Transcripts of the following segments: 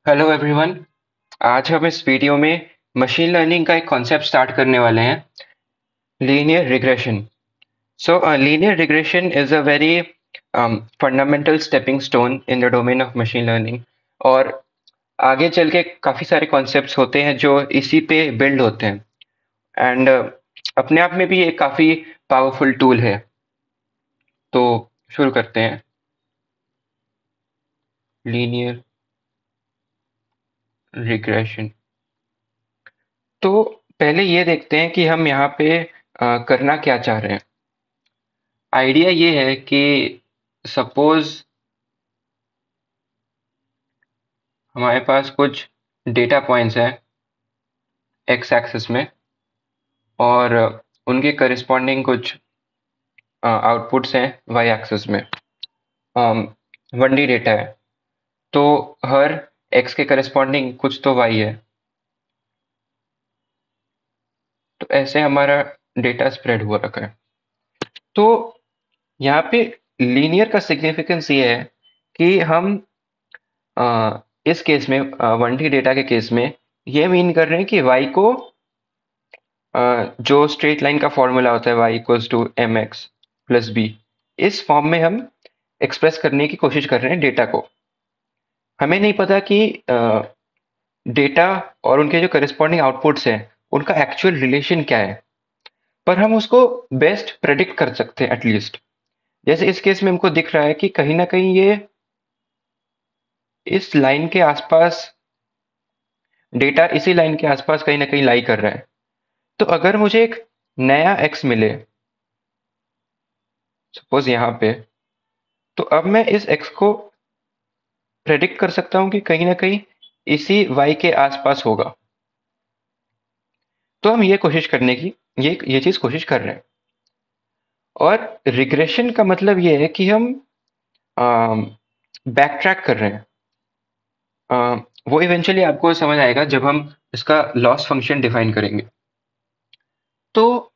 Hello everyone. आज हम इस वीडियो में मशीन लर्निंग का एक कॉन्सेप्ट स्टार्ट करने वाले हैं, linear regression. So linear regression is a very fundamental stepping stone in the domain of machine learning. और आगे चल के काफ़ी सारे कॉन्सेप्ट्स होते हैं जो इसी पे बिल्ड होते हैं एंड अपने आप में भी ये काफ़ी पावरफुल टूल है। तो शुरू करते हैं। Linear regression. तो पहले ये देखते हैं कि हम यहाँ पे करना क्या चाह रहे हैं। आइडिया ये है कि सपोज हमारे पास कुछ डेटा पॉइंट्स हैं एक्स एक्सिस में और उनके करस्पॉन्डिंग कुछ आउटपुट्स हैं वाई एक्सिस में। 1D डेटा है तो हर एक्स के करस्पॉन्डिंग कुछ तो वाई है। तो ऐसे हमारा डेटा स्प्रेड हुआ रखा है। तो यहाँ पे लीनियर का सिग्निफिकेंस ये है कि हम इस केस में 1D डेटा के केस में ये मीन कर रहे हैं कि y को जो स्ट्रेट लाइन का फॉर्मूला होता है y equals to m x plus b, इस फॉर्म में हम एक्सप्रेस करने की कोशिश कर रहे हैं डेटा को। हमें नहीं पता कि डेटा और उनके जो करस्पॉन्डिंग आउटपुट्स हैं उनका एक्चुअल रिलेशन क्या है, पर हम उसको बेस्ट प्रेडिक्ट कर सकते हैं एटलीस्ट। जैसे इस केस में हमको दिख रहा है कि कहीं ना कहीं ये इस लाइन के आसपास, डेटा इसी लाइन के आसपास कहीं ना कहीं लाई कर रहा है। तो अगर मुझे एक नया एक्स मिले सपोज यहाँ पे, तो अब मैं इस एक्स को प्रेडिक्ट कर सकता हूँ कि कहीं ना कहीं इसी वाई के आसपास होगा। तो हम ये कोशिश करने की ये चीज कोशिश कर रहे हैं। और रिग्रेशन का मतलब ये है कि हम बैक ट्रैक कर रहे हैं। वो इवेंचुअली आपको समझ आएगा जब हम इसका लॉस फंक्शन डिफाइन करेंगे। तो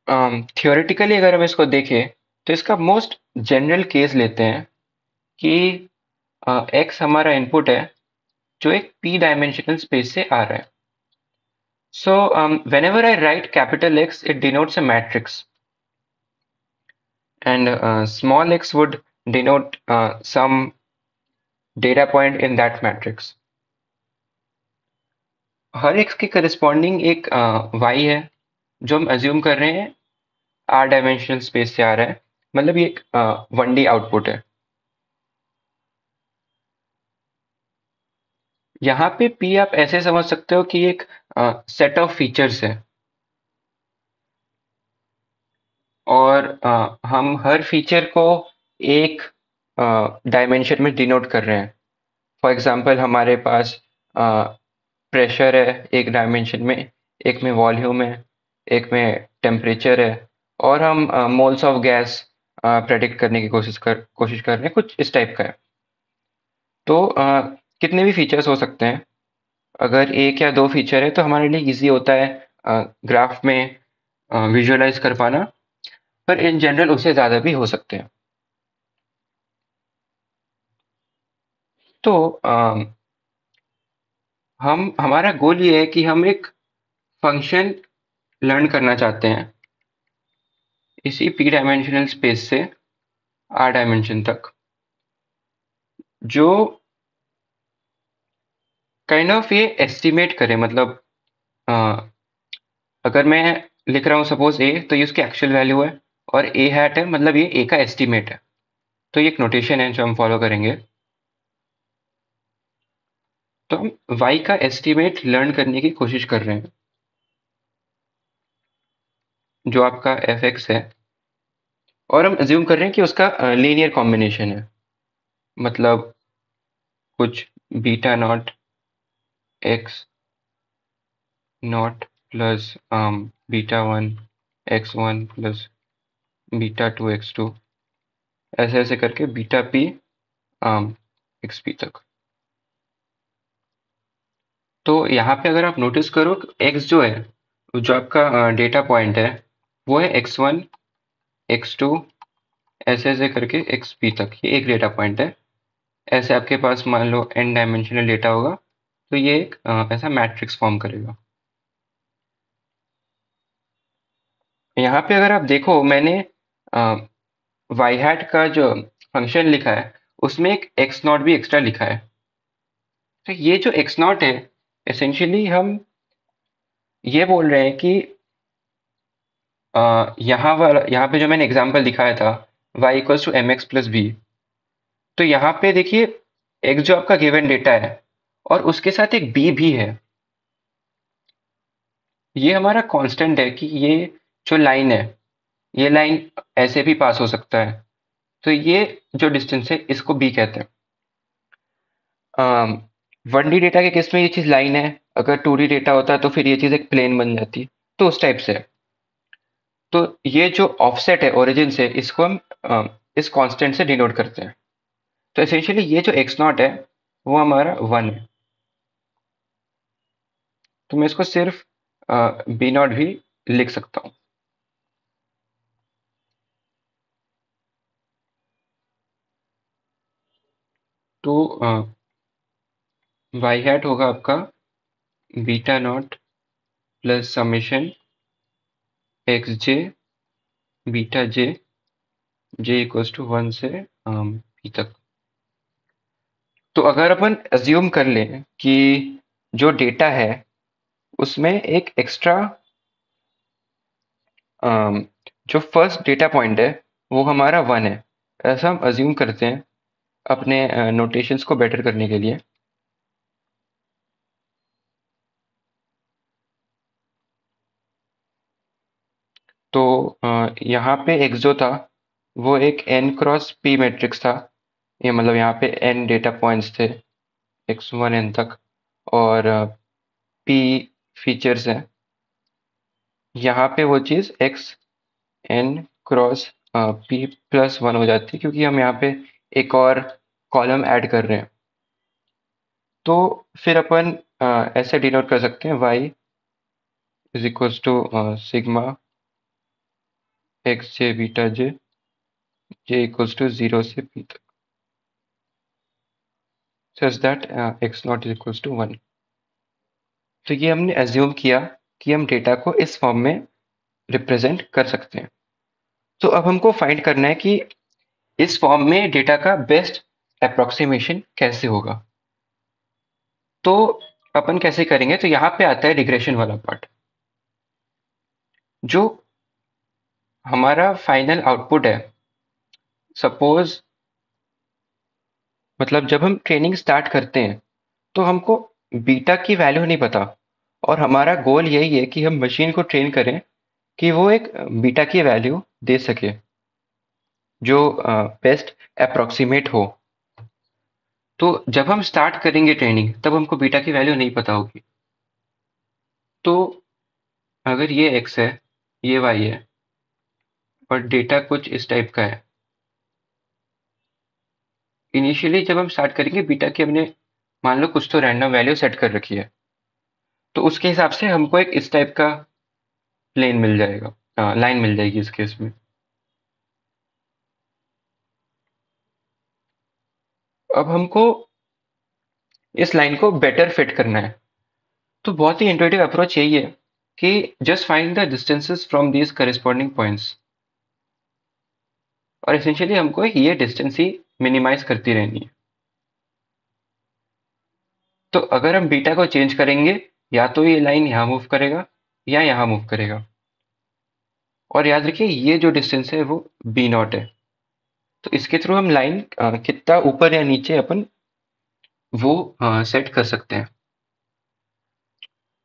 थियोरेटिकली अगर हम इसको देखें तो इसका मोस्ट जनरल केस लेते हैं कि एक्स हमारा इनपुट है जो एक पी डायमेंशनल स्पेस से आ रहा है। So whenever I write capital X, it denotes a matrix, and small x would denote some data point in that matrix. Her x के करस्पॉन्डिंग एक y है जो हम अज्यूम कर रहे हैं r डायमेंशनल स्पेस से आ रहा है। मतलब ये एक 1D आउटपुट है। यहाँ पे p आप ऐसे समझ सकते हो कि एक सेट ऑफ फीचर्स है और हम हर फीचर को एक डायमेंशन में डिनोट कर रहे हैं। फॉर एग्जांपल हमारे पास प्रेशर है एक डायमेंशन में, एक में वॉल्यूम है, एक में टेम्परेचर है, और हम मोल्स ऑफ गैस प्रेडिक्ट करने की कोशिश कर रहे हैं, कुछ इस टाइप का है। तो कितने भी फीचर्स हो सकते हैं। अगर एक या दो फीचर है तो हमारे लिए इजी होता है ग्राफ में विजुअलाइज कर पाना, पर इन जनरल उससे ज़्यादा भी हो सकते हैं। तो हम हमारा गोल ये है कि हम एक फंक्शन लर्न करना चाहते हैं इसी पी डायमेंशनल स्पेस से आर डायमेंशन तक, जो काइंड ऑफ ये एस्टिमेट करे। मतलब अ, अगर मैं लिख रहा हूँ सपोज ए, तो ये उसकी एक्चुअल वैल्यू है, और ए हैट है मतलब ये ए का एस्टिमेट है। तो ये एक नोटेशन है जो हम फॉलो करेंगे। तो हम वाई का एस्टिमेट लर्न करने की कोशिश कर रहे हैं, जो आपका एफ एक्स है, और हम अज्यूम कर रहे हैं कि उसका लीनियर कॉम्बिनेशन है। मतलब कुछ beta naught x naught plus beta one x one plus beta two x two, ऐसे ऐसे करके बीटा पी एक्स पी तक। तो यहाँ पे अगर आप नोटिस करो, एक्स जो है, जो आपका डेटा पॉइंट है, वो है एक्स वन एक्स टू, ऐसे ऐसे करके एक्स पी तक, ये एक डेटा पॉइंट है। ऐसे आपके पास मान लो n डायमेंशनल डेटा होगा, तो ये एक ऐसा मैट्रिक्स फॉर्म करेगा। यहाँ पे अगर आप देखो, मैंने वाई हैट का जो फंक्शन लिखा है उसमें एक एक्स नॉट भी एक्स्ट्रा लिखा है। तो ये जो एक्स नॉट है, एसेंशियली हम ये बोल रहे हैं कि यहाँ पे जो मैंने एग्जांपल दिखाया था, y equals to m x plus b, तो यहाँ पे देखिए x जो आपका गिवन डेटा है और उसके साथ एक b भी है। ये हमारा कांस्टेंट है कि ये जो लाइन है, ये लाइन ऐसे भी पास हो सकता है। तो ये जो डिस्टेंस है इसको b कहते हैं। 1D डेटा के केस में ये चीज़ लाइन है, अगर 2D डेटा होता है तो फिर ये चीज़ एक प्लेन बन जाती, तो उस टाइप से है। तो ये जो ऑफसेट है ओरिजिन से, इसको हम इस कांस्टेंट से डिनोट करते हैं। तो एसेंशियली ये जो एक्स नॉट है वो हमारा 1 है। तो मैं इसको सिर्फ बी नॉट भी लिख सकता हूँ। तो वाई हैट होगा आपका beta naught plus summation x j beta j j equals to 1 से बी तक। तो अगर अपन अज्यूम कर लें कि जो डेटा है उसमें एक एक्स्ट्रा जो फर्स्ट डेटा पॉइंट है वो हमारा 1 है, ऐसा हम अज्यूम करते हैं अपने नोटेशंस को बेटर करने के लिए। तो यहाँ पे x जो था वो एक n क्रॉस p मैट्रिक्स था। ये मतलब यहाँ पे n डेटा पॉइंट्स थे x1 n तक, और p फीचर्स हैं। यहाँ पे वो चीज़ x n cross p plus 1 हो जाती है, क्योंकि हम यहाँ पे एक और कॉलम ऐड कर रहे हैं। तो फिर अपन ऐसे डिनोट कर सकते हैं y is equals to sigma x j beta j j equals to 0 से p तक, such that x naught is equals to 1। तो ये हमने एज्यूम किया कि हम डेटा को इस फॉर्म में रिप्रेजेंट कर सकते हैं। तो अब हमको फाइंड करना है कि इस फॉर्म में डेटा का बेस्ट अप्रोक्सीमेशन कैसे होगा। तो अपन कैसे करेंगे, तो यहाँ पे आता है रिग्रेशन वाला पार्ट। जो हमारा फाइनल आउटपुट है, सपोज मतलब जब हम ट्रेनिंग स्टार्ट करते हैं तो हमको बीटा की वैल्यू नहीं पता, और हमारा गोल यही है कि हम मशीन को ट्रेन करें कि वो एक बीटा की वैल्यू दे सके जो बेस्ट अप्रोक्सीमेट हो। तो जब हम स्टार्ट करेंगे ट्रेनिंग तब हमको बीटा की वैल्यू नहीं पता होगी। तो अगर ये x है, ये y है, और डेटा कुछ इस टाइप का है, इनिशियली जब हम स्टार्ट करेंगे बीटा की हमने मान लो कुछ तो रैंडम वैल्यू सेट कर रखी है, तो उसके हिसाब से हमको एक इस टाइप का प्लेन मिल जाएगा, लाइन मिल जाएगी इस केस में। अब हमको इस लाइन को बेटर फिट करना है। तो बहुत ही इंट्यूटिव अप्रोच यही है कि just find the distances from these corresponding points, और एसेंशियली हमको ये डिस्टेंस ही मिनिमाइज करती रहनी है। तो अगर हम बीटा को चेंज करेंगे, या तो ये लाइन यहाँ मूव करेगा या यहाँ मूव करेगा। और याद रखिए ये जो डिस्टेंस है वो बी नॉट है। तो इसके थ्रू हम लाइन कितना ऊपर या नीचे अपन वो सेट कर सकते हैं।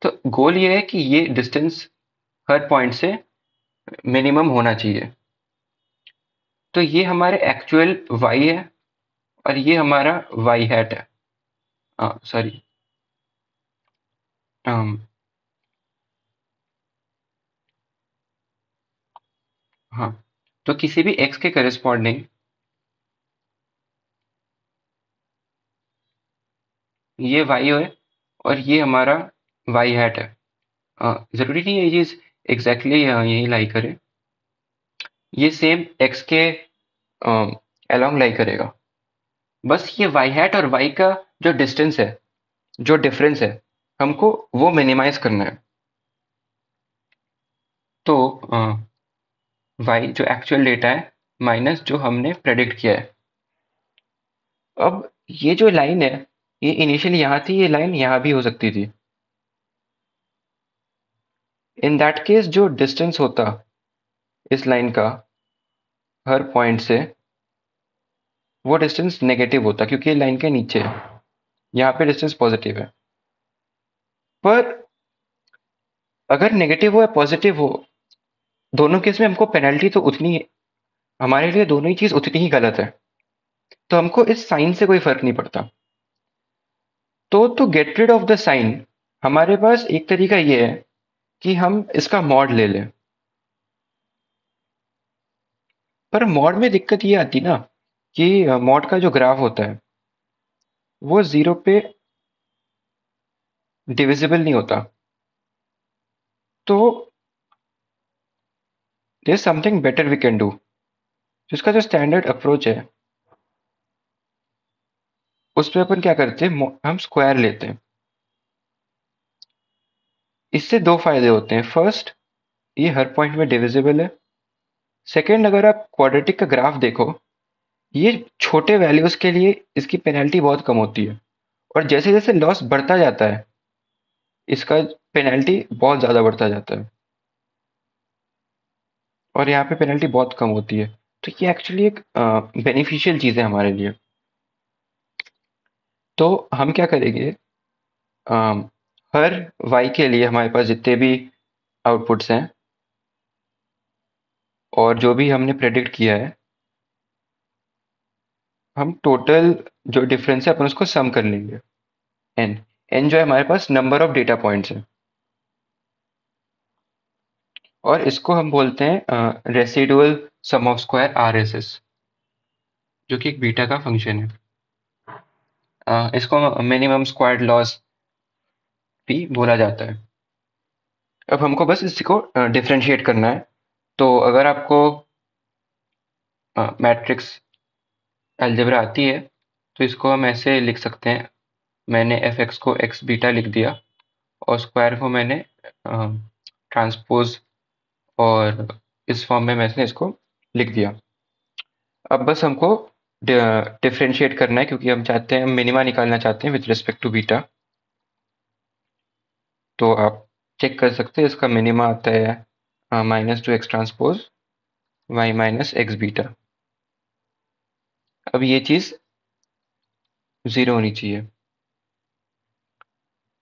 तो गोल ये है कि ये डिस्टेंस हर पॉइंट से मिनिमम होना चाहिए। तो ये हमारे एक्चुअल y है और ये हमारा y हैट है, सॉरी, हाँ। तो किसी भी x के करस्पॉन्डिंग ये y है और ये हमारा y हैट है। ज़रूरी नहीं है ये चीज़ एग्जैक्टली यही लाई करे, ये सेम x के अलोंग लाई करेगा। बस ये वाई हैट और वाई का जो डिस्टेंस है, जो डिफरेंस है, हमको वो मिनिमाइज करना है। तो वाई जो एक्चुअल डेटा है माइनस जो हमने प्रेडिक्ट किया है। अब ये जो लाइन है, ये इनिशियली यहाँ थी, ये लाइन यहाँ भी हो सकती थी। इन दैट केस जो डिस्टेंस होता इस लाइन का हर पॉइंट से, वो डिस्टेंस नेगेटिव होता क्योंकि ये लाइन के नीचे है। यहाँ पे डिस्टेंस पॉजिटिव है। पर अगर नेगेटिव हो या पॉजिटिव हो, दोनों केस में हमको पेनल्टी तो उतनी, हमारे लिए दोनों ही चीज उतनी ही गलत है। तो हमको इस साइन से कोई फर्क नहीं पड़ता। तो get rid of the sign, हमारे पास एक तरीका ये है कि हम इसका मॉड ले लें। पर मॉड में दिक्कत ये आती ना कि मॉड का जो ग्राफ होता है वो जीरो पे डिविजिबल नहीं होता। तो there something better we can do. जिसका जो स्टैंडर्ड अप्रोच है, उस पे अपन क्या करते हैं, हम स्क्वायर लेते हैं। इससे दो फायदे होते हैं। फर्स्ट, ये हर पॉइंट में डिविजिबल है। सेकंड, अगर आप क्वाड्रेटिक का ग्राफ देखो, ये छोटे वैल्यूज के लिए इसकी पेनल्टी बहुत कम होती है, और जैसे जैसे लॉस बढ़ता जाता है, इसका पेनल्टी बहुत ज़्यादा बढ़ता जाता है, और यहाँ पे पेनल्टी बहुत कम होती है। तो ये एक्चुअली एक बेनिफिशियल चीज़ है हमारे लिए। तो हम क्या करेंगे, अम, हर y के लिए हमारे पास जितने भी आउटपुट्स हैं और जो भी हमने प्रेडिक्ट किया है, हम टोटल जो डिफरेंस है अपन उसको सम कर लेंगे। n n जो है हमारे पास नंबर ऑफ डेटा पॉइंट्स है, और इसको हम बोलते हैं residual sum of square RSS, जो कि एक बीटा का फंक्शन है। इसको मिनिमम स्क्वायर्ड लॉस भी बोला जाता है। अब हमको बस इसको डिफरेंशिएट करना है। तो अगर आपको मैट्रिक्स अलजेब्रा आती है, तो इसको हम ऐसे लिख सकते हैं। मैंने एफ एक्स को एक्स बीटा लिख दिया, और स्क्वायर को मैंने ट्रांसपोज, और इस फॉर्म में मैंने इसको लिख दिया। अब बस हमको डिफरेंशिएट करना है, क्योंकि हम चाहते हैं, हम मिनिमा निकालना चाहते हैं विद रिस्पेक्ट टू बीटा। तो आप चेक कर सकते हैं, इसका मिनिमा आता है -2x transpose y minus x beta. अब ये चीज़ ज़ीरो होनी चाहिए।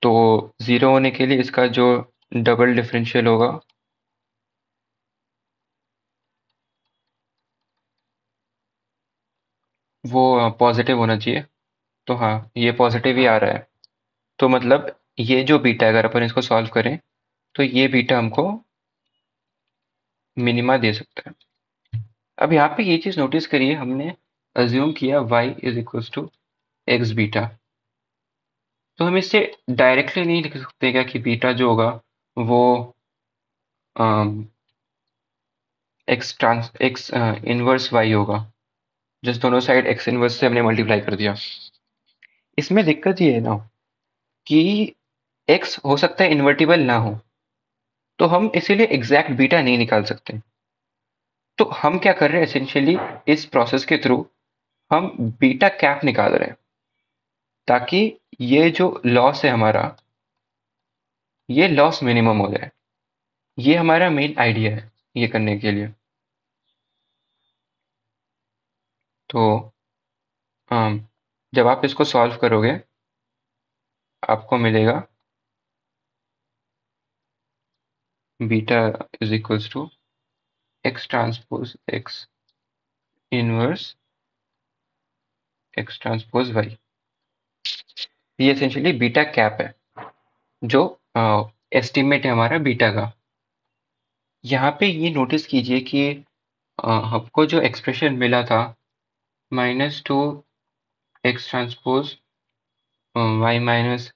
तो ज़ीरो होने के लिए इसका जो डबल डिफरेंशियल होगा, वो पॉजिटिव होना चाहिए। तो हाँ, ये पॉजिटिव ही आ रहा है। तो मतलब ये जो बीटा है, अगर अपन इसको सॉल्व करें, तो ये बीटा हमको मिनिमा दे सकता है। अब यहाँ पे ये चीज़ नोटिस करिए, हमने अज्यूम किया y is equals to x beta. तो हम इससे डायरेक्टली नहीं लिख सकते क्या कि बीटा जो होगा वो एक्स इनवर्स वाई होगा। जिस दोनों साइड एक्स इनवर्स से हमने मल्टीप्लाई कर दिया। इसमें दिक्कत ये है ना कि एक्स हो सकता है इन्वर्टिबल ना हो, तो हम इसीलिए एग्जैक्ट बीटा नहीं निकाल सकते। तो हम क्या कर रहे हैं एसेंशियली, इस प्रोसेस के थ्रू हम बीटा कैप निकाल रहे हैं, ताकि ये जो लॉस है हमारा, ये लॉस मिनिमम हो जाए। ये हमारा मेन आइडिया है ये करने के लिए। तो जब आप इसको सॉल्व करोगे, आपको मिलेगा beta is equals to x transpose x inverse x transpose y. ये एसेंशियली बीटा कैप है, जो एस्टिमेट है हमारा बीटा का। यहाँ पे ये नोटिस कीजिए कि हमको जो एक्सप्रेशन मिला था, -2x transpose y minus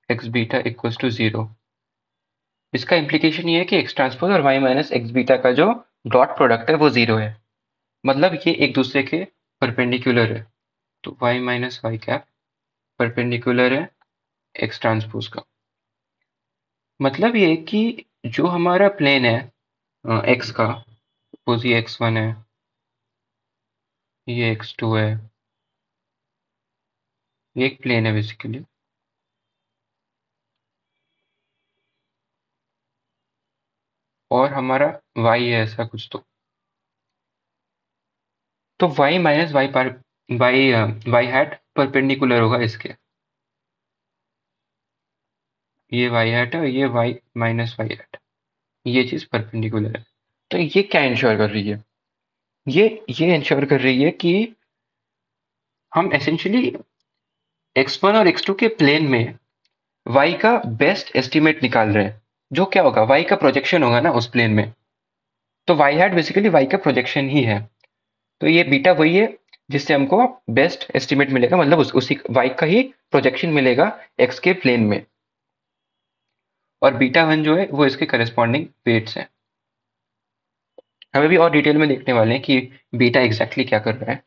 x beta equals to 0। इसका इम्प्लीकेशन ये है कि एक्स ट्रांसपोज और y माइनस एक्स बीटा का जो डॉट प्रोडक्ट है वो 0 है। मतलब ये एक दूसरे के परपेंडिकुलर है। तो y minus y cap perpendicular है x ट्रांसपोज का। मतलब ये कि जो हमारा प्लेन है x का, सपोज ये x1 है, ये x2 है, ये एक प्लेन है बेसिकली, और हमारा y है ऐसा कुछ। तो y माइनस वाई पर वाई वाई हैट परपेंडिकुलर होगा इसके, ये y हैट है और ये y माइनस वाई हैट, ये चीज परपेंडिकुलर है। तो ये क्या इंश्योर कर रही है? ये इंश्योर कर रही है कि हम एसेंशियली x1 और x2 के प्लेन में y का बेस्ट एस्टिमेट निकाल रहे हैं। जो क्या होगा, y का प्रोजेक्शन होगा ना उस प्लेन में। तो y हैट बेसिकली y का प्रोजेक्शन ही है। तो ये बीटा वही है जिससे हमको बेस्ट एस्टिमेट मिलेगा, मतलब उसी y का ही प्रोजेक्शन मिलेगा x के प्लेन में। और बीटा वन जो है वो इसके करस्पॉन्डिंग वेट्स हैं। हम अभी और डिटेल में देखने वाले हैं कि बीटा एग्जैक्टली क्या कर रहा है।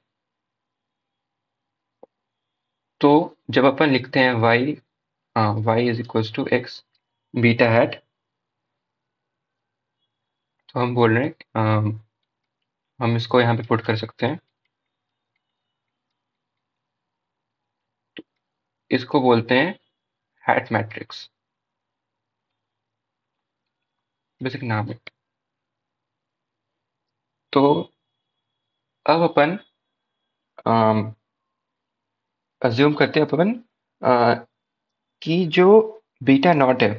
तो जब अपन लिखते हैं y is equals to x beta hat, तो हम बोल रहे हैं हम इसको यहाँ पे पुट कर सकते हैं। इसको बोलते हैं हैट मैट्रिक्स, बेसिक नाम है। तो अब अपन अज्यूम करते हैं अपन अ, कि जो बीटा नॉट है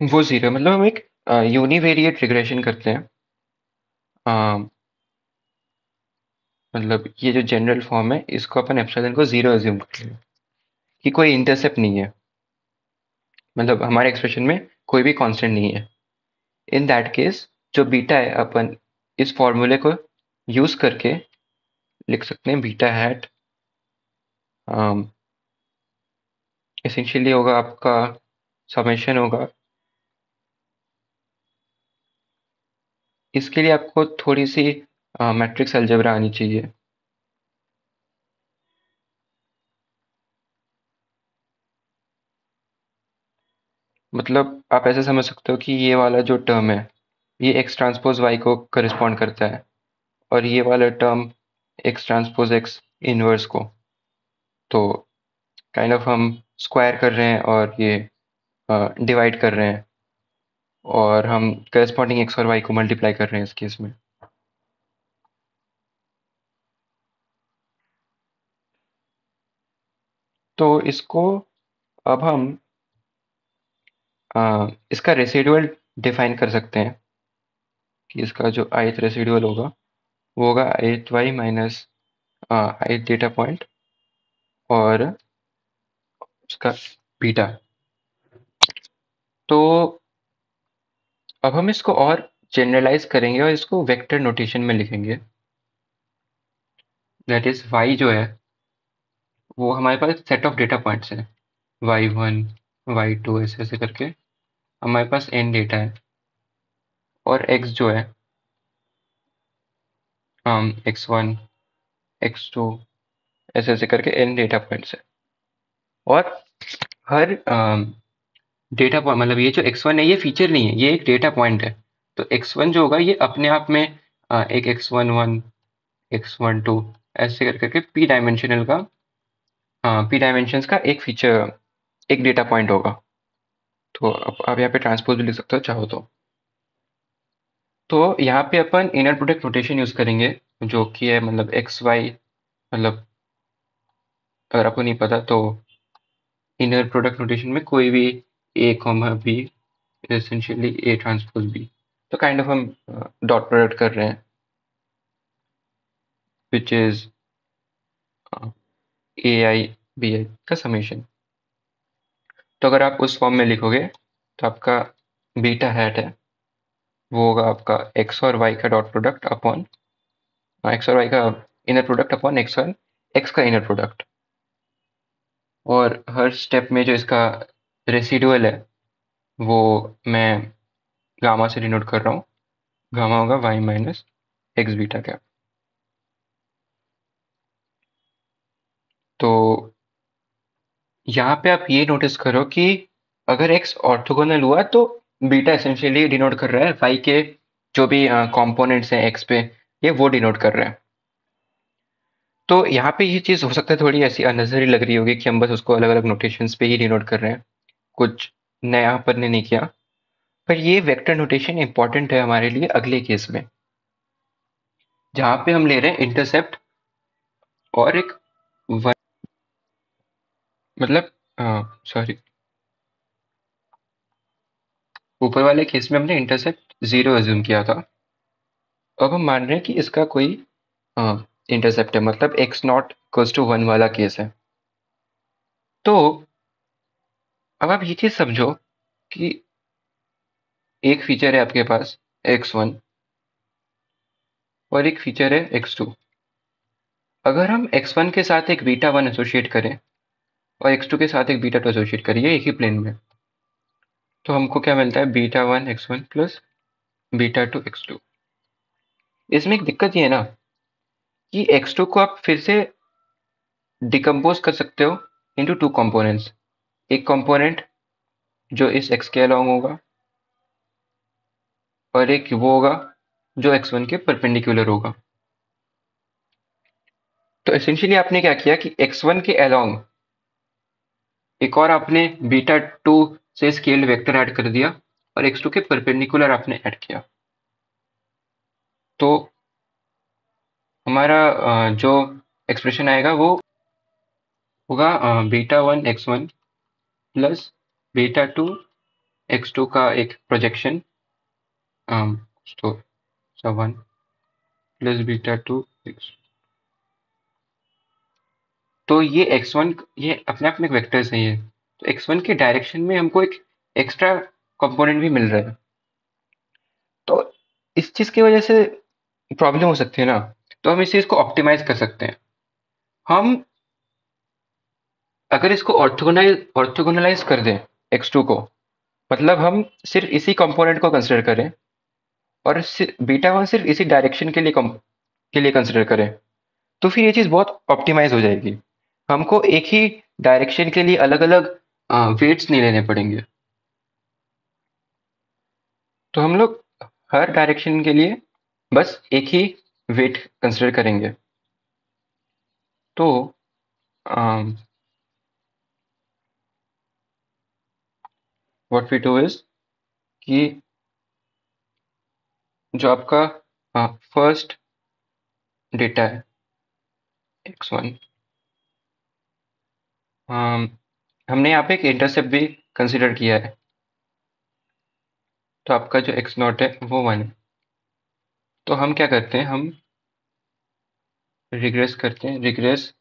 वो जीरो, मतलब हम एक यूनिवेरिएट रिग्रेशन करते हैं। अ, मतलब ये जो जनरल फॉर्म है इसको अपन एप्सिलॉन को जीरो अज्यूम कर लें कि कोई इंटरसेप्ट नहीं है, मतलब हमारे एक्सप्रेशन में कोई भी कांस्टेंट नहीं है। इन दैट केस जो बीटा है अपन इस फॉर्मूले को यूज करके लिख सकते हैं। बीटा हैट एसेंशियली होगा आपका समेशन होगा। इसके लिए आपको थोड़ी सी मैट्रिक्स अलजेब्रा आनी चाहिए। मतलब आप ऐसे समझ सकते हो कि ये वाला जो टर्म है ये एक्स ट्रांसपोज वाई को करस्पॉन्ड करता है, और ये वाला term x transpose x inverse को। तो काइंड ऑफ हम स्क्वायर कर रहे हैं और ये डिवाइड कर रहे हैं, और हम करस्पॉन्डिंग एक्स और वाई को मल्टीप्लाई कर रहे हैं इस केस में। तो इसको अब हम इसका रेसिडुअल डिफाइन कर सकते हैं कि इसका जो ith रेसिडुअल होगा वो होगा ith y minus ith data point और उसका बीटा। तो अब हम इसको और जनरलाइज करेंगे और इसको वेक्टर नोटेशन में लिखेंगे। दैट इज y जो है वो हमारे पास सेट ऑफ डेटा पॉइंट्स है, y1 y2 ऐसे ऐसे करके हमारे पास n डेटा है। और x जो है x1 x2 ऐसे ऐसे करके n डेटा पॉइंट्स है। और हर डेटा पॉइंट, मतलब ये जो x1 है ये फीचर नहीं है, ये एक डेटा पॉइंट है। तो x1 जो होगा ये अपने आप में एक x11 x12 ऐसे कर करके p डायमेंशंस का एक फीचर, एक डेटा पॉइंट होगा। तो अब आप यहाँ पे ट्रांसपोज भी लिख सकते हो चाहो तो। तो यहाँ पे अपन इनर प्रोडक्ट नोटेशन यूज करेंगे, जो कि है मतलब एक्स वाई, मतलब अगर आपको नहीं पता तो इनर प्रोडक्ट नोटेशन में कोई भी A comma B essentially A transpose B. तो काइंड ऑफ हम डॉट प्रोडक्ट कर रहे हैं which is a I B I का समेशन। तो अगर आप उस फॉर्म में लिखोगे तो आपका बीटा हैट है वो होगा आपका एक्स और वाई का डॉट प्रोडक्ट अपॉन एक्स और वाई का इनर प्रोडक्ट अपॉन एक्स और एक्स का इनर प्रोडक्ट। और हर स्टेप में जो इसका रेसिडुअल है वो मैं गामा से डिनोट कर रहा हूँ। गामा होगा y minus x beta cap. तो यहाँ पे आप ये नोटिस करो कि अगर x ऑर्थोगोनल हुआ तो बीटा एसेंशियली डिनोट कर रहा है y के जो भी कंपोनेंट्स हैं x पे, ये वो डिनोट कर रहे हैं। तो यहाँ पे ये चीज़ हो सकता है थोड़ी ऐसी अननेसेसरी लग रही होगी कि हम बस उसको अलग अलग नोटेशंस पे ही डिनोट कर रहे हैं, कुछ नया अपन ने नहीं किया। पर ये वेक्टर नोटेशन इंपॉर्टेंट है हमारे लिए अगले केस में, जहाँ पे हम ले रहे हैं इंटरसेप्ट और एक वन, मतलब सॉरी, ऊपर वाले केस में हमने इंटरसेप्ट 0 एज्यूम किया था। अब हम मान रहे हैं कि इसका कोई इंटरसेप्ट है, मतलब एक्स नॉट इक्वल्स टू 1 वाला केस है। तो अब आप ये चीज़ समझो कि एक फीचर है आपके पास x1 और एक फीचर है x2। अगर हम x1 के साथ एक बीटा 1 एसोसिएट करें और x2 के साथ एक बीटा 2 एसोसिएट करिए एक ही प्लेन में, तो हमको क्या मिलता है, beta 1 x1 plus beta 2 x2। इसमें एक दिक्कत ये है ना कि x2 को आप फिर से डिकम्पोज कर सकते हो इनटू टू कंपोनेंट्स। एक कंपोनेंट जो इस x के अलोंग होगा और एक वो होगा जो x1 के परपेंडिकुलर होगा। तो एसेंशियली आपने क्या किया कि x1 के अलोंग एक और आपने बीटा 2 से स्केल्ड वेक्टर ऐड कर दिया और x2 के परपेंडिकुलर आपने ऐड किया। तो हमारा जो एक्सप्रेशन आएगा वो होगा beta 1 x1 plus beta 2 x2 का एक प्रोजेक्शन, तो 1 प्लस बीटा 2 x। तो ये x1 ये अपने आप में एक वेक्टर है ये, तो x1 के डायरेक्शन में हमको एक एक्स्ट्रा कंपोनेंट भी मिल रहा है। तो इस चीज़ की वजह से प्रॉब्लम हो सकती है ना, तो हम इस चीज़ को ऑप्टिमाइज कर सकते हैं। हम अगर इसको ऑर्थोगोनलाइज कर दें x2 को, मतलब हम सिर्फ इसी कंपोनेंट को कंसिडर करें और बीटा 1 सिर्फ इसी डायरेक्शन के लिए कंसिडर करें, तो फिर ये चीज़ बहुत ऑप्टिमाइज हो जाएगी। हमको एक ही डायरेक्शन के लिए अलग अलग वेट्स नहीं लेने पड़ेंगे। तो हम लोग हर डायरेक्शन के लिए बस एक ही वेट कंसिडर करेंगे। तो व्हाट वी डू इज कि जो आपका फर्स्ट डेटा है x1, हमने यहाँ पे एक इंटरसेप्ट भी कंसिडर किया है, तो आपका जो x नॉट है वो 1 है। तो हम क्या करते हैं, हम रिग्रेस करते हैं, regress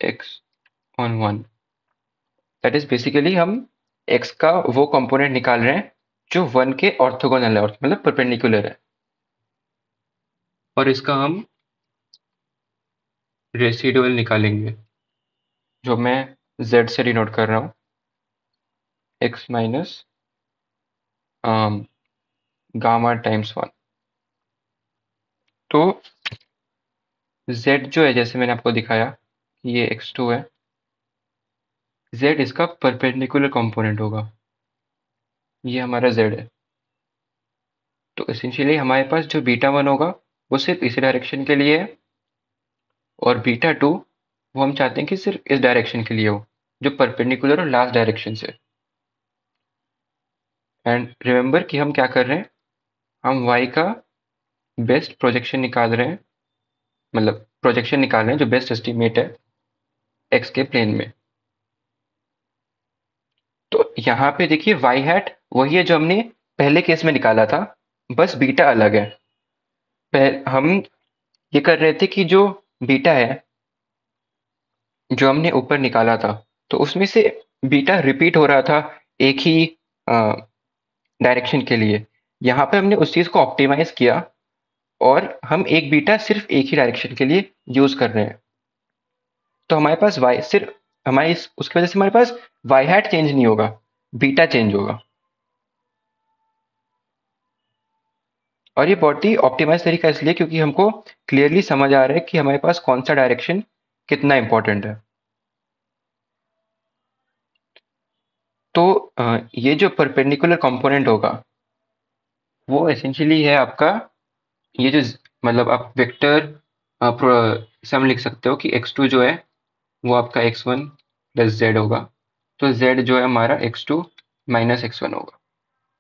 x on 1, that is basically हम x का वो कंपोनेंट निकाल रहे हैं जो 1 के ऑर्थोगोनल है, मतलब परपेंडिकुलर है, और इसका हम रेसिडुअल निकालेंगे, जो मैं z से डिनोट कर रहा हूँ, x माइनस गामा टाइम्स 1। तो z जो है, जैसे मैंने आपको दिखाया कि ये x2 है, z इसका परपेंडिकुलर कंपोनेंट होगा, ये हमारा z है। तो एसेंशियली हमारे पास जो बीटा 1 होगा वो सिर्फ इसी डायरेक्शन के लिए है, और बीटा 2 वो हम चाहते हैं कि सिर्फ इस डायरेक्शन के लिए हो, जो परपेंडिकुलर और लास्ट डायरेक्शन से। एंड रिमेंबर कि हम क्या कर रहे हैं, हम y का बेस्ट प्रोजेक्शन निकाल रहे हैं, मतलब प्रोजेक्शन निकाल रहे हैं जो बेस्ट एस्टिमेट है x के प्लेन में। तो यहाँ पे देखिए y हैट वही है जो हमने पहले केस में निकाला था, बस बीटा अलग है। हम ये कर रहे थे कि जो बीटा है जो हमने ऊपर निकाला था, तो उसमें से बीटा रिपीट हो रहा था एक ही डायरेक्शन के लिए। यहाँ पे हमने उस चीज़ को ऑप्टिमाइज किया और हम एक बीटा सिर्फ एक ही डायरेक्शन के लिए यूज कर रहे हैं। तो हमारे पास y सिर्फ हमारे उसकी वजह से हमारे पास y हैट चेंज नहीं होगा, बीटा चेंज होगा। और ये बहुत ही ऑप्टिमाइज तरीका इसलिए क्योंकि हमको क्लियरली समझ आ रहा है कि हमारे पास कौन सा डायरेक्शन कितना इंपॉर्टेंट है। तो ये जो परपेंडिकुलर कंपोनेंट होगा वो एसेंशियली है आपका, ये जो मतलब आप वेक्टर सम लिख सकते हो कि x2 जो है वो आपका x1 प्लस जेड होगा, तो z जो है हमारा x2 माइनस x1 होगा।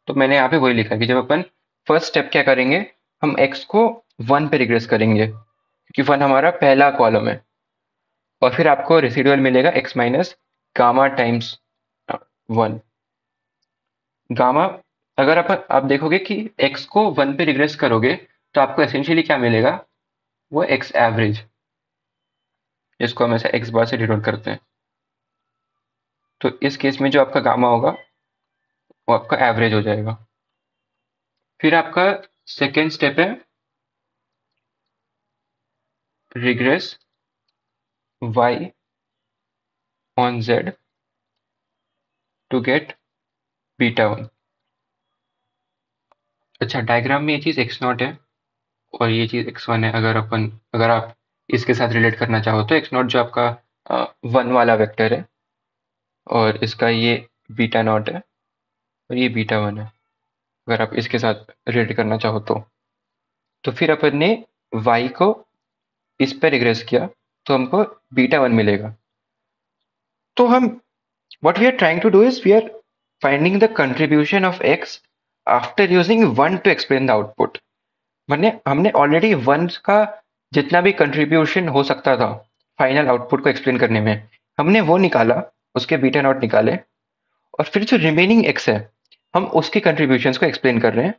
तो मैंने यहाँ पे वही लिखा है कि जब अपन फर्स्ट स्टेप क्या करेंगे, हम x को 1 पे रिग्रेस करेंगे क्योंकि 1 हमारा पहला कॉलम है, और फिर आपको रेसिडुअल मिलेगा x minus gamma times 1 gamma. अगर आप देखोगे कि x को 1 पे रिग्रेस करोगे तो आपको एसेंशियली क्या मिलेगा, वो x एवरेज, जिसको हम ऐसे x बार से डिनोट करते हैं। तो इस केस में जो आपका गामा होगा वो आपका एवरेज हो जाएगा। फिर आपका सेकेंड स्टेप है regress y on z to get beta 1। अच्छा, डायग्राम में ये चीज़ x नॉट है और ये चीज़ x1 है। अगर आप इसके साथ रिलेट करना चाहो तो x नॉट जो आपका 1 वाला वेक्टर है और इसका ये बीटा नॉट है और ये बीटा 1 है, अगर आप इसके साथ रिलेट करना चाहो तो फिर अपन ने y को इस पर रिग्रेस किया तो हमको बीटा 1 मिलेगा। तो हम what we are trying to do is we are finding the contribution of x after using 1 to explain the output। मैंने हमने ऑलरेडी 1 का जितना भी कंट्रीब्यूशन हो सकता था फाइनल आउटपुट को एक्सप्लेन करने में, हमने वो निकाला, उसके बीटा नॉट निकाले, और फिर जो रिमेनिंग x है हम उसकी कंट्रीब्यूशंस को एक्सप्लेन कर रहे हैं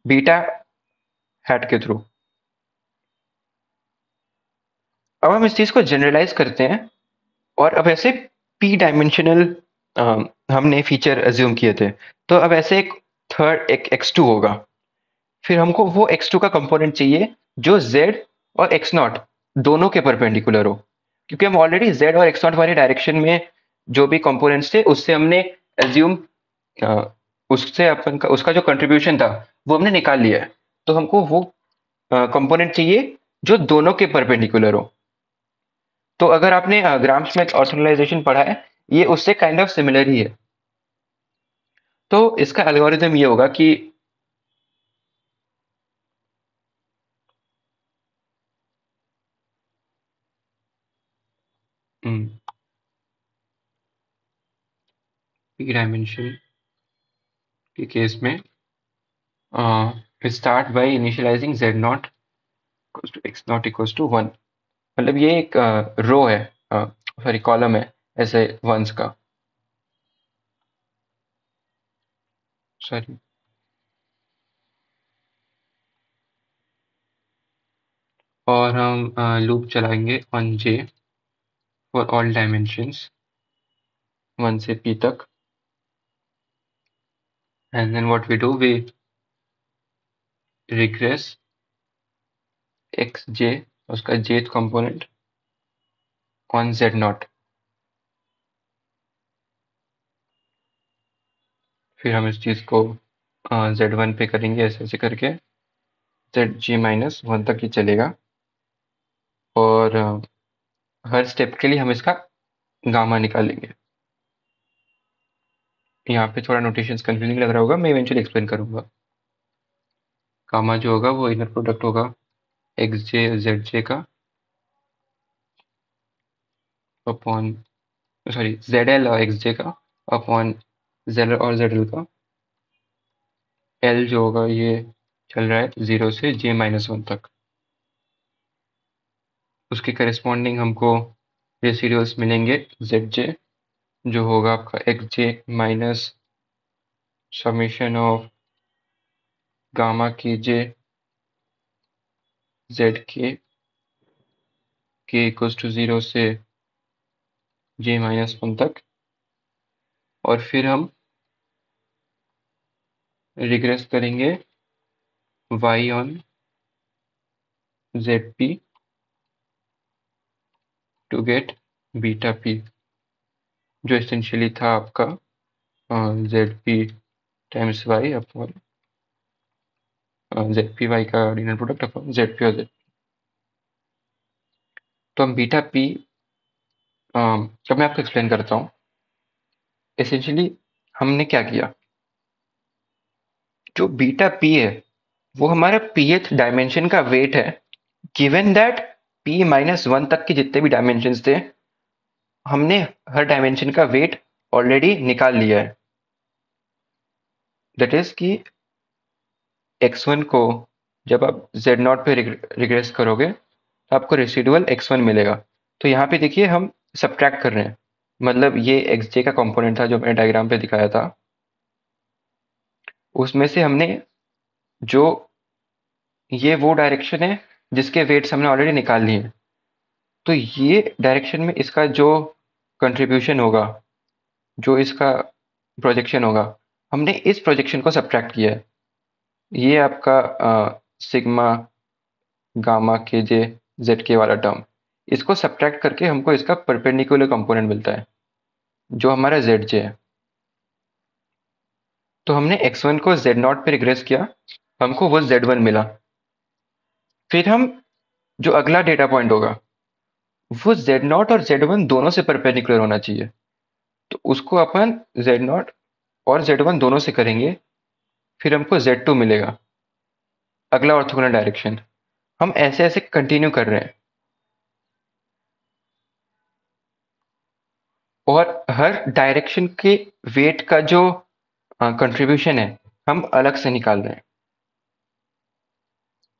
बीटा हैट के थ्रू। अब हम इस चीज को जनरलाइज करते हैं और अब ऐसे p डायमेंशनल हमने फीचर अज्यूम किए थे, तो अब ऐसे एक x2 होगा, फिर हमको वो x2 का कंपोनेंट चाहिए जो z और x नॉट दोनों के परपेंडिकुलर हो, क्योंकि हम ऑलरेडी z और x नॉट वाले डायरेक्शन में जो भी कंपोनेंट्स थे उससे हमने एज्यूम उससे अपन का उसका जो कंट्रीब्यूशन था वो हमने निकाल लिया है। तो हमको वो कंपोनेंट चाहिए जो दोनों के परपेंडिकुलर हो। तो अगर आपने ग्राम्स में ऑर्थोगोनलाइजेशन पढ़ा है, ये उससे काइंड ऑफ सिमिलर ही है। तो इसका एल्गोरिदम ये होगा कि p डायमेंशन के केस में start by initialising z naught equals to x naught equals to 1। मतलब ये एक रो है, सॉरी कॉलम है ऐसे वंस का, सॉरी। और हम लूप चलाएंगे on j for all dimensions 1 से p तक, and then what we do, we regress xj उसका jth component on z naught. फिर हम इस चीज़ को z1 पे करेंगे, ऐसे ऐसे करके zj माइनस 1 तक ही चलेगा, और हर स्टेप के लिए हम इसका गामा निकालेंगे। यहाँ पे थोड़ा नोटेशंस कंफ्यूजिंग लग रहा होगा, मैं इवेंचुअली एक्सप्लेन करूंगा। गामा जो होगा वो इनर प्रोडक्ट होगा xj zj का अपॉन, सॉरी zl और xj का अपॉन zl और zl का। l जो होगा ये चल रहा है 0 से j माइनस 1 तक। उसके करेस्पॉन्डिंग हमको रेसिडुअल्स मिलेंगे zj, जो होगा आपका xj minus summation of gamma की j z k equals to 0 से j माइनस 1 तक। और फिर हम रिग्रेस करेंगे y on zp to get beta p, जो एसेंशियली था आपका zp times y upon zpy का ऑर्डिनल प्रोडक्ट अपॉन zp और z। तो हम बीटा p अब मैं आपको एक्सप्लेन करता हूँ। एसेंशियली हमने क्या किया, जो बीटा पी है वो हमारा pth डायमेंशन का वेट है, गिवन दैट p-1 तक के जितने भी डायमेंशंस थे हमने हर डायमेंशन का वेट ऑलरेडी निकाल लिया है। दैट इज कि x1 को जब आप z0 पे रिग्रेस करोगे तो आपको रेसिडुअल x1 मिलेगा। तो यहाँ पे देखिए हम सब्ट्रैक्ट कर रहे हैं, मतलब ये xj का कंपोनेंट था जो मैंने डायग्राम पे दिखाया था, उसमें से हमने जो ये वो डायरेक्शन है जिसके वेट्स हमने ऑलरेडी निकाल लिए हैं। तो ये डायरेक्शन में इसका जो कंट्रीब्यूशन होगा, जो इसका प्रोजेक्शन होगा, हमने इस प्रोजेक्शन को सब्ट्रैक्ट किया है। ये आपका सिग्मा गामा के जे जेड के वाला टर्म, इसको सब्ट्रैक्ट करके हमको इसका परपेंडिकुलर कंपोनेंट मिलता है जो हमारा जेड जे है। तो हमने x1 को z0 पे रिग्रेस किया, हमको वो z1 मिला। फिर हम जो अगला डेटा पॉइंट होगा वो z0 और z1 दोनों से परपेंडिकुलर होना चाहिए। तो उसको अपन z0 और z1 दोनों से करेंगे, फिर हमको z2 मिलेगा, अगला ऑर्थोगोनल डायरेक्शन। हम ऐसे ऐसे कंटिन्यू कर रहे हैं और हर डायरेक्शन के वेट का जो कंट्रीब्यूशन है हम अलग से निकाल रहे हैं।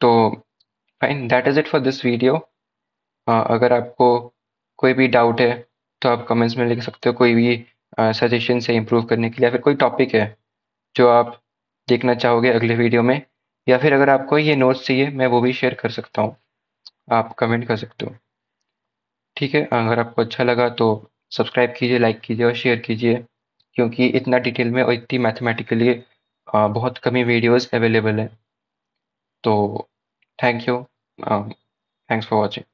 तो fine, that is it for this video. अगर आपको कोई भी डाउट है तो आप कमेंट्स में लिख सकते हो, कोई भी सजेशन है इम्प्रूव करने के लिए, या फिर कोई टॉपिक है जो आप देखना चाहोगे अगले वीडियो में, या फिर अगर आपको ये नोट्स चाहिए मैं वो भी शेयर कर सकता हूँ, आप कमेंट कर सकते हो। ठीक है, अगर आपको अच्छा लगा तो सब्सक्राइब कीजिए, लाइक कीजिए और शेयर कीजिए, क्योंकि इतना डिटेल में और इतनी मैथमेटिकली बहुत कम ही वीडियोस अवेलेबल हैं। तो thank you, thanks for watching.